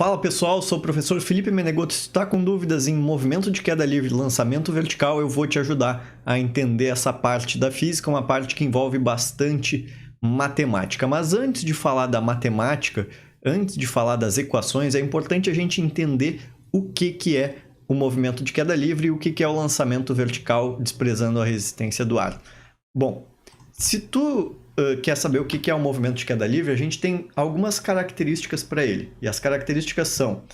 Fala pessoal, sou o professor Felipe Menegotto. Se está com dúvidas em movimento de queda livre, lançamento vertical, eu vou te ajudar a entender essa parte da física, uma parte que envolve bastante matemática. Mas antes de falar da matemática, antes de falar das equações, é importante a gente entender o que é o movimento de queda livre e o que é o lançamento vertical, desprezando a resistência do ar. Bom, se tu quer saber o que é o movimento de queda livre, a gente tem algumas características para ele. E as características são: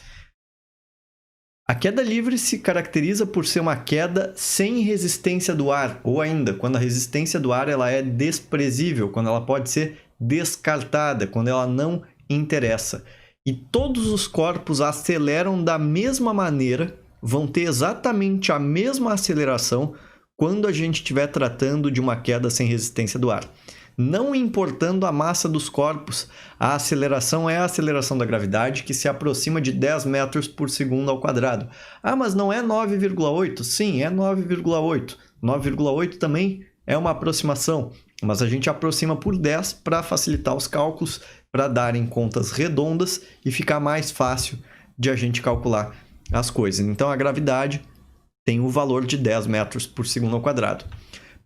a queda livre se caracteriza por ser uma queda sem resistência do ar, ou ainda, quando a resistência do ar ela é desprezível, quando ela pode ser descartada, quando ela não interessa. E todos os corpos aceleram da mesma maneira, vão ter exatamente a mesma aceleração quando a gente estiver tratando de uma queda sem resistência do ar. Não importando a massa dos corpos, a aceleração é a aceleração da gravidade, que se aproxima de 10 metros por segundo ao quadrado. Ah, mas não é 9,8? Sim, é 9,8. 9,8 também é uma aproximação, mas a gente aproxima por 10 para facilitar os cálculos, para darem contas redondas e ficar mais fácil de a gente calcular as coisas. Então, a gravidade tem o valor de 10 metros por segundo ao quadrado.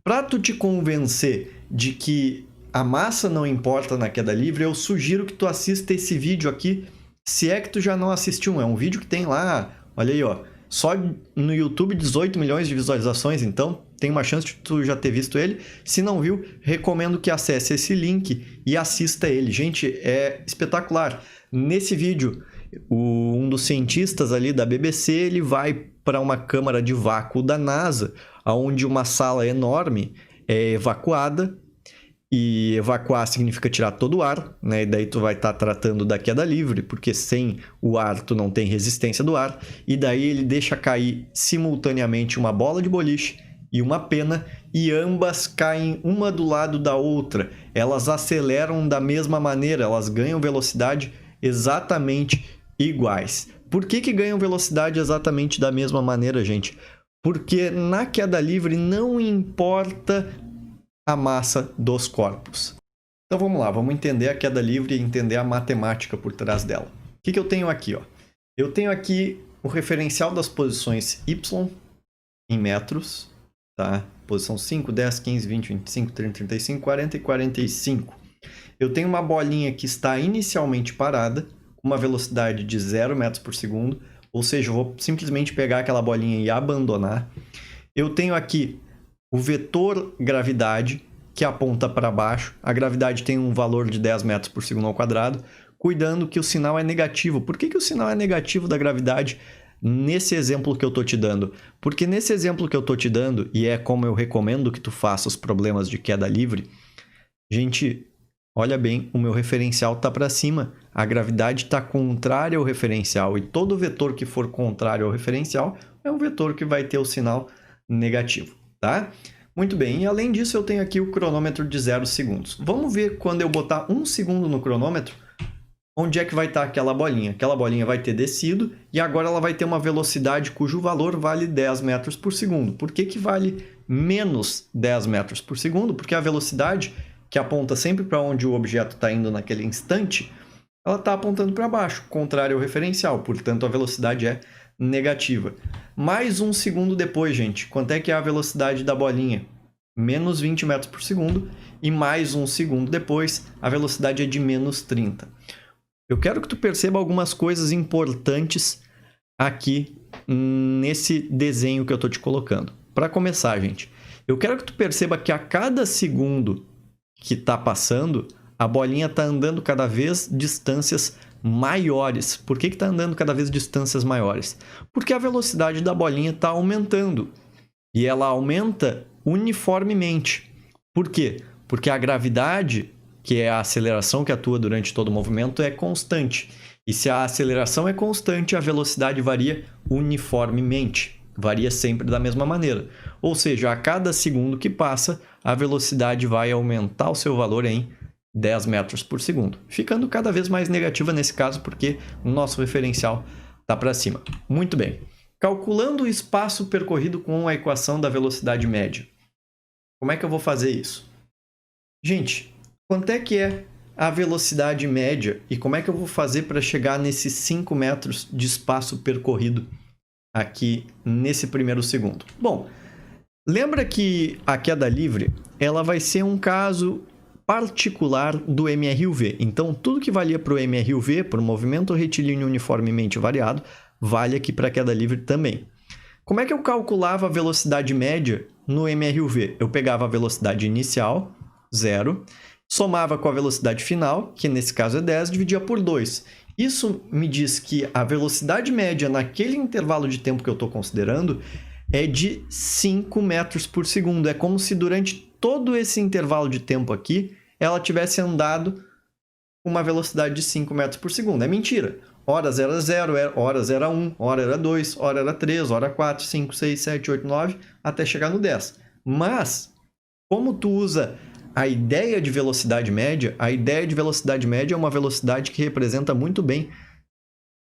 Para tu te convencer de que a massa não importa na queda livre, eu sugiro que tu assista esse vídeo aqui, se é que tu já não assistiu. É um vídeo que tem lá, olha aí, ó, só no YouTube 18 milhões de visualizações, então tem uma chance de tu já ter visto ele. Se não viu, recomendo que acesse esse link e assista ele. Gente, é espetacular. Nesse vídeo, um dos cientistas ali da BBC, ele vai para uma câmara de vácuo da NASA, onde uma sala enorme é evacuada, e evacuar significa tirar todo o ar, né? E daí tu vai estar tratando da queda livre, porque sem o ar tu não tem resistência do ar, e daí ele deixa cair simultaneamente uma bola de boliche e uma pena, e ambas caem uma do lado da outra. Elas aceleram da mesma maneira, elas ganham velocidade exatamente iguais. Por que ganham velocidade exatamente da mesma maneira, gente? Porque na queda livre não importa a massa dos corpos. Então vamos lá, vamos entender a queda livre e entender a matemática por trás dela. O que eu tenho aqui? Ó? Eu tenho aqui o referencial das posições y em metros, tá? Posição 5, 10, 15, 20, 25, 30, 35, 40 e 45. Eu tenho uma bolinha que está inicialmente parada, com uma velocidade de 0 metros por segundo, ou seja, eu vou simplesmente pegar aquela bolinha e abandonar. Eu tenho aqui o vetor gravidade, que aponta para baixo. A gravidade tem um valor de 10 metros por segundo ao quadrado, cuidando que o sinal é negativo. Por que o sinal é negativo da gravidade nesse exemplo que eu estou te dando? Porque nesse exemplo que eu estou te dando, e é como eu recomendo que tu faça os problemas de queda livre, gente, olha bem, o meu referencial está para cima. A gravidade está contrária ao referencial, e todo vetor que for contrário ao referencial é um vetor que vai ter o sinal negativo, tá? Muito bem, e além disso eu tenho aqui o cronômetro de 0 segundos. Vamos ver quando eu botar 1 segundo no cronômetro, onde é que vai estar aquela bolinha. Aquela bolinha vai ter descido e agora ela vai ter uma velocidade cujo valor vale 10 metros por segundo. Por que vale menos 10 metros por segundo? Porque a velocidade, que aponta sempre para onde o objeto está indo naquele instante, ela está apontando para baixo, contrário ao referencial, portanto a velocidade é negativa. Mais 1 segundo depois, gente, quanto é que é a velocidade da bolinha? Menos 20 metros por segundo, e mais 1 segundo depois, a velocidade é de menos 30. Eu quero que tu perceba algumas coisas importantes aqui nesse desenho que eu estou te colocando. Para começar, gente, eu quero que tu perceba que a cada segundo que está passando, a bolinha está andando cada vez distâncias maiores. Por que está andando cada vez distâncias maiores? Porque a velocidade da bolinha está aumentando. E ela aumenta uniformemente. Por quê? Porque a gravidade, que é a aceleração que atua durante todo o movimento, é constante. E se a aceleração é constante, a velocidade varia uniformemente. Varia sempre da mesma maneira. Ou seja, a cada segundo que passa, a velocidade vai aumentar o seu valor em 10 metros por segundo, ficando cada vez mais negativa nesse caso, porque o nosso referencial está para cima. Muito bem. Calculando o espaço percorrido com a equação da velocidade média. Como é que eu vou fazer isso? Gente, quanto é que é a velocidade média e como é que eu vou fazer para chegar nesses 5 metros de espaço percorrido aqui nesse primeiro segundo? Bom, lembra que a queda livre ela vai ser um caso particular do MRUV. Então, tudo que valia para o MRUV, para o movimento retilíneo uniformemente variado, vale aqui para a queda livre também. Como é que eu calculava a velocidade média no MRUV? Eu pegava a velocidade inicial, 0, somava com a velocidade final, que nesse caso é 10, dividia por 2. Isso me diz que a velocidade média naquele intervalo de tempo que eu estou considerando é de 5 metros por segundo. É como se durante todo esse intervalo de tempo aqui, ela tivesse andado com uma velocidade de 5 metros por segundo. É mentira. Horas era 0, horas era 1, hora era 2, hora era 3, hora 4, 5, 6, 7, 8, 9, até chegar no 10. Mas, como tu usa a ideia de velocidade média, a ideia de velocidade média é uma velocidade que representa muito bem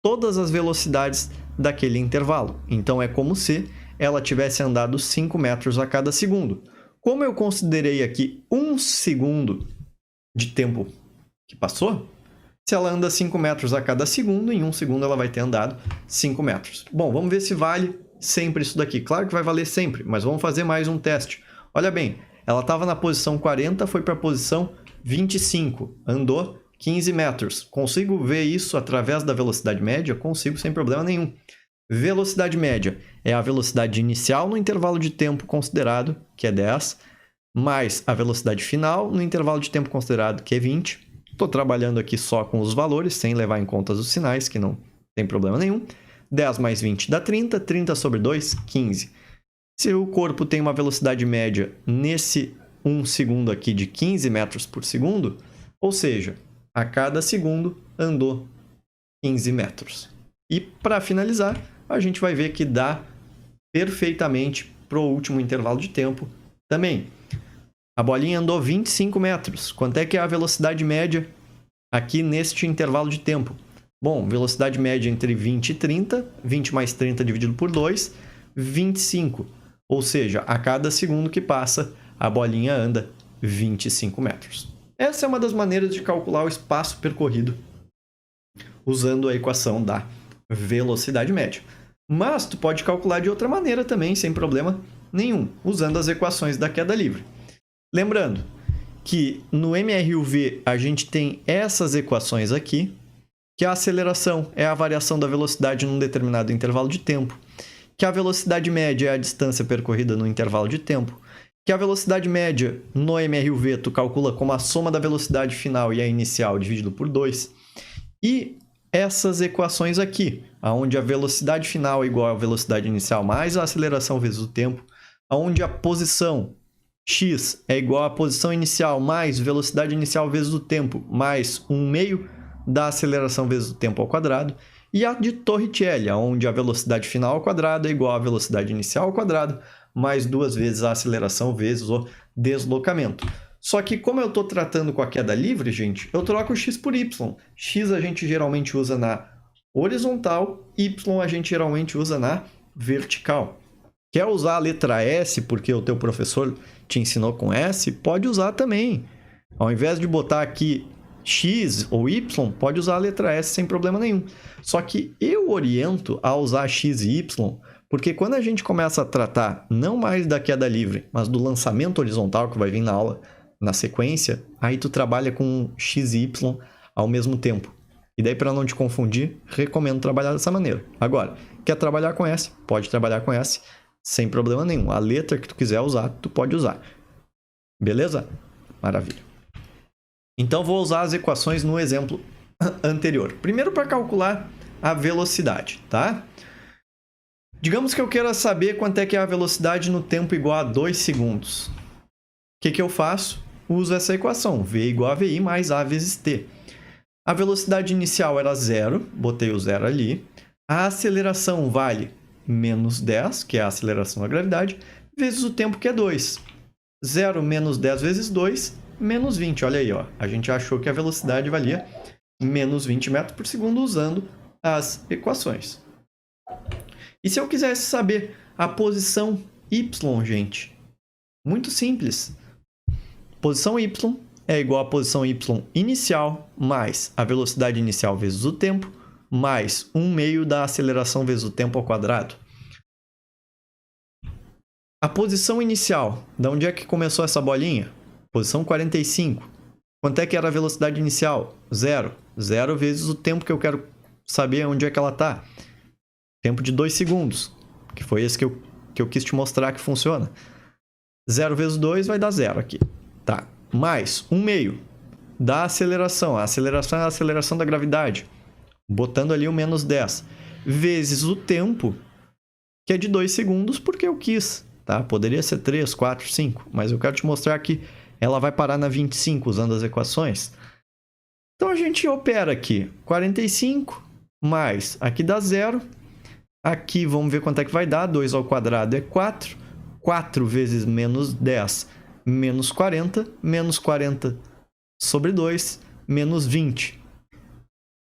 todas as velocidades daquele intervalo. Então, é como se ela tivesse andado 5 metros a cada segundo. Como eu considerei aqui 1 segundo de tempo que passou, se ela anda 5 metros a cada segundo, em 1 segundo ela vai ter andado 5 metros. Bom, vamos ver se vale sempre isso daqui. Claro que vai valer sempre, mas vamos fazer mais um teste. Olha bem, ela estava na posição 40, foi para a posição 25, andou 15 metros. Consigo ver isso através da velocidade média? Consigo, sem problema nenhum. Velocidade média é a velocidade inicial no intervalo de tempo considerado, que é 10, mais a velocidade final no intervalo de tempo considerado, que é 20. Estou trabalhando aqui só com os valores, sem levar em conta os sinais, que não tem problema nenhum. 10 mais 20 dá 30, 30 sobre 2, 15. Se o corpo tem uma velocidade média nesse 1 segundo aqui de 15 metros por segundo, ou seja, a cada segundo andou 15 metros. E para finalizar, a gente vai ver que dá perfeitamente para o último intervalo de tempo também. A bolinha andou 25 metros. Quanto é que é a velocidade média aqui neste intervalo de tempo? Bom, velocidade média entre 20 e 30. 20 mais 30 dividido por 2, 25. Ou seja, a cada segundo que passa, a bolinha anda 25 metros. Essa é uma das maneiras de calcular o espaço percorrido usando a equação da velocidade média. Mas tu pode calcular de outra maneira também, sem problema nenhum, usando as equações da queda livre. Lembrando que no MRUV a gente tem essas equações aqui, que a aceleração é a variação da velocidade num determinado intervalo de tempo, que a velocidade média é a distância percorrida no intervalo de tempo, que a velocidade média no MRUV tu calcula como a soma da velocidade final e a inicial dividido por 2, e essas equações aqui, onde a velocidade final é igual à velocidade inicial mais a aceleração vezes o tempo, onde a posição x é igual à posição inicial mais velocidade inicial vezes o tempo, mais 1/2 da aceleração vezes o tempo ao quadrado, e a de Torricelli, onde a velocidade final ao quadrado é igual à velocidade inicial ao quadrado, mais 2 vezes a aceleração vezes o deslocamento. Só que como eu estou tratando com a queda livre, gente, eu troco x por y. X a gente geralmente usa na horizontal, y a gente geralmente usa na vertical. Quer usar a letra S porque o teu professor te ensinou com S? Pode usar também. Ao invés de botar aqui X ou Y, pode usar a letra S sem problema nenhum. Só que eu oriento a usar X e Y, porque quando a gente começa a tratar não mais da queda livre, mas do lançamento horizontal que vai vir na aula na sequência, aí tu trabalha com X e Y ao mesmo tempo. E daí, para não te confundir, recomendo trabalhar dessa maneira. Agora, quer trabalhar com S? Pode trabalhar com S sem problema nenhum. A letra que tu quiser usar, tu pode usar. Beleza? Maravilha. Então, vou usar as equações no exemplo anterior. Primeiro, para calcular a velocidade, tá? Digamos que eu queira saber quanto é que é a velocidade no tempo igual a 2 segundos. O que eu faço? Uso essa equação, V igual a VI mais A vezes T. A velocidade inicial era 0, botei o 0 ali. A aceleração vale menos 10, que é a aceleração da gravidade, vezes o tempo, que é 2. 0 menos 10 vezes 2, menos 20. Olha aí, ó. A gente achou que a velocidade valia menos 20 metros por segundo usando as equações. E se eu quisesse saber a posição Y, gente? Muito simples. Posição Y é igual à posição y inicial mais a velocidade inicial vezes o tempo, mais 1/2 da aceleração vezes o tempo ao quadrado. A posição inicial, de onde é que começou essa bolinha? Posição 45. Quanto é que era a velocidade inicial? 0. 0 vezes o tempo que eu quero saber onde é que ela está. Tempo de 2 segundos, que foi esse que eu quis te mostrar que funciona. 0 vezes 2 vai dar 0 aqui. Tá. Mais 1/2 da aceleração. A aceleração é a aceleração da gravidade. Botando ali o menos 10. Vezes o tempo, que é de 2 segundos, porque eu quis. Tá? Poderia ser 3, 4, 5. Mas eu quero te mostrar que ela vai parar na 25 usando as equações. Então a gente opera aqui. 45 mais, aqui dá 0. Aqui vamos ver quanto é que vai dar. 2 ao quadrado é 4. 4 vezes menos 10, menos 40. Menos 40 sobre 2, menos 20.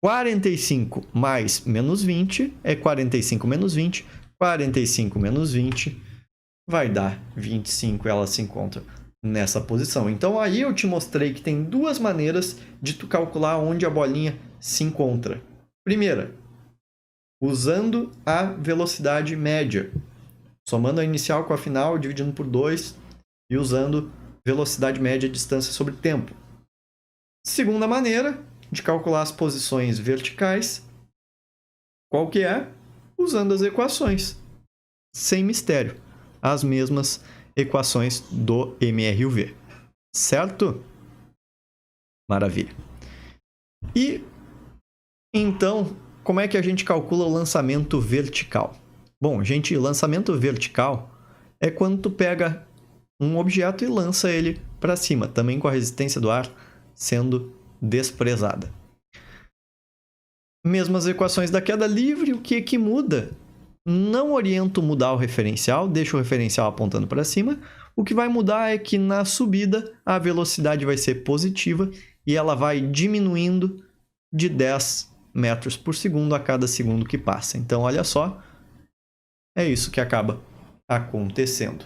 45 mais menos 20 é 45 menos 20. 45 menos 20 vai dar 25. Ela se encontra nessa posição. Então aí eu te mostrei que tem duas maneiras de tu calcular onde a bolinha se encontra. Primeira, usando a velocidade média, somando a inicial com a final, dividindo por 2 e usando velocidade média, distância sobre tempo. Segunda maneira de calcular as posições verticais, qual que é? Usando as equações, sem mistério, as mesmas equações do MRUV, certo? Maravilha. E então, como é que a gente calcula o lançamento vertical? Bom, gente, lançamento vertical é quando tu pega um objeto e lança ele para cima, também com a resistência do ar sendo desprezada. Mesmas equações da queda livre, o que muda? Não oriento mudar o referencial, deixo o referencial apontando para cima. O que vai mudar é que na subida a velocidade vai ser positiva e ela vai diminuindo de 10 metros por segundo a cada segundo que passa. Então, olha só, é isso que acaba acontecendo.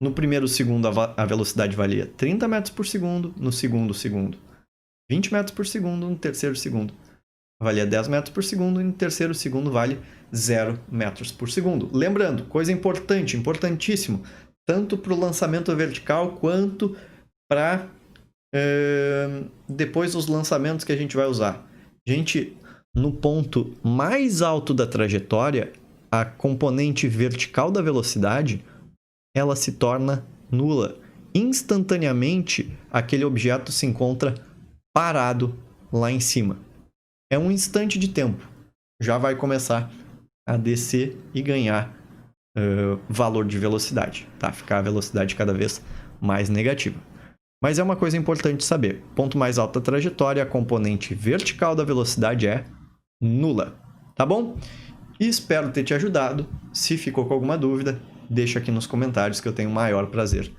No primeiro segundo, a velocidade valia 30 metros por segundo. No segundo segundo, 20 metros por segundo. No terceiro segundo, valia 10 metros por segundo. E no terceiro segundo, vale 0 metros por segundo. Lembrando, coisa importante, importantíssimo, tanto para o lançamento vertical quanto para depois os lançamentos que a gente vai usar. Gente, no ponto mais alto da trajetória, a componente vertical da velocidade, ela se torna nula. Instantaneamente, aquele objeto se encontra parado lá em cima. É um instante de tempo. Já vai começar a descer e ganhar valor de velocidade. Tá? Ficar a velocidade cada vez mais negativa. Mas é uma coisa importante saber. Ponto mais alto da trajetória, a componente vertical da velocidade é nula. Tá bom? E espero ter te ajudado. Se ficou com alguma dúvida, deixa aqui nos comentários que eu tenho o maior prazer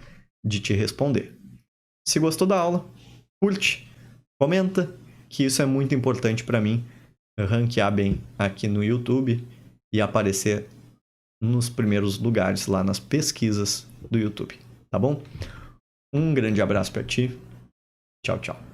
de te responder. Se gostou da aula, curte, comenta, que isso é muito importante para mim, ranquear bem aqui no YouTube e aparecer nos primeiros lugares lá nas pesquisas do YouTube, tá bom? Um grande abraço para ti. Tchau, tchau.